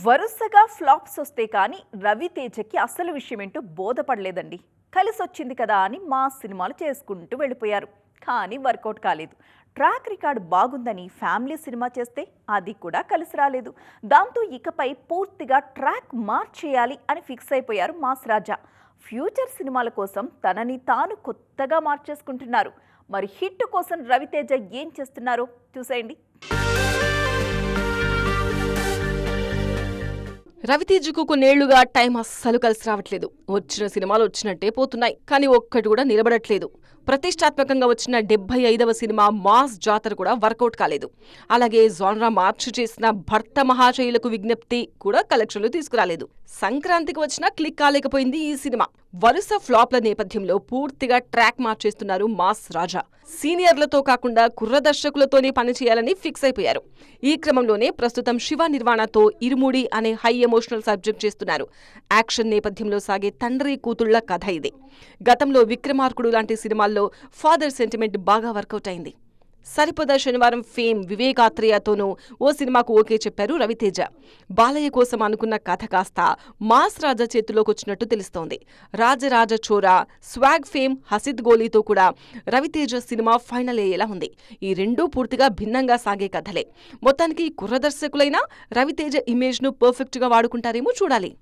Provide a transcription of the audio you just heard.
వరుసగా ఫ్లాప్స్ వస్తే కానీ రవితేజకి అసలు విషయమేంటో బోధపడలేదండి. కలిసొచ్చింది కదా అని మా సినిమాలు చేసుకుంటూ వెళ్ళిపోయారు. కానీ వర్కౌట్ కాలేదు. ట్రాక్ రికార్డ్ బాగుందని ఫ్యామిలీ సినిమా చేస్తే అది కూడా కలిసి రాలేదు. దాంతో ఇకపై పూర్తిగా ట్రాక్ మార్చేయాలి అని ఫిక్స్ అయిపోయారు మాస్ రాజా. ఫ్యూచర్ సినిమాల కోసం తనని తాను కొత్తగా మార్చేసుకుంటున్నారు. మరి హిట్ కోసం రవితేజ ఏం చేస్తున్నారో చూసేయండి. రవితేజకు కొన్నేళ్లుగా టైం అస్సలు కలిసి రావట్లేదు. వచ్చిన సినిమాలు వచ్చినట్టే పోతున్నాయి, కానీ ఒక్కటి కూడా నిలబడట్లేదు. ప్రతిష్టాత్మకంగా వచ్చిన 75వ సినిమా మాస్ జాతర కూడా వర్కౌట్ కాలేదు. అలాగే జాన్రా మార్చి చేసిన భర్త మహాశయులకు విజ్ఞప్తి కూడా కలెక్షన్లు తీసుకురాలేదు. సంక్రాంతికి వచ్చినా క్లిక్ కాలేకపోయింది ఈ సినిమా. వరుస ఫ్లాప్ల నేపథ్యంలో పూర్తిగా ట్రాక్ మార్చేస్తున్నారు మాస్ రాజా. సీనియర్లతో కాకుండా కుర్ర దర్శకులతోనే పనిచేయాలని ఫిక్స్ అయిపోయారు. ఈ క్రమంలోనే ప్రస్తుతం శివ నిర్వాణతో ఇరుముడి అనే హై ఎమోషనల్ సబ్జెక్ట్ చేస్తున్నారు. యాక్షన్ నేపథ్యంలో సాగే తండ్రి కూతుళ్ల కథ ఇది. గతంలో విక్రమార్కుడు లాంటి సినిమాల్లో ఫాదర్ సెంటిమెంట్ బాగా వర్కౌట్ అయింది. సరిపద శనివారం ఫేమ్ వివేకాత్రేయతోనూ ఓ సినిమాకు ఓకే చెప్పారు రవితేజ. బాలయ్య కోసం అనుకున్న కథ కాస్త మాస్ రాజా చేతిలోకి వచ్చినట్టు తెలుస్తోంది. రాజరాజ చోరా, స్వాగ్ ఫేమ్ హసిద్ గోలీతో కూడా రవితేజ సినిమా ఫైనల్ అయ్యేలా ఉంది. ఈ రెండూ పూర్తిగా భిన్నంగా సాగే కథలే. మొత్తానికి కుర్ర దర్శకులైనా రవితేజ ఇమేజ్ను పర్ఫెక్ట్గా వాడుకుంటారేమో చూడాలి.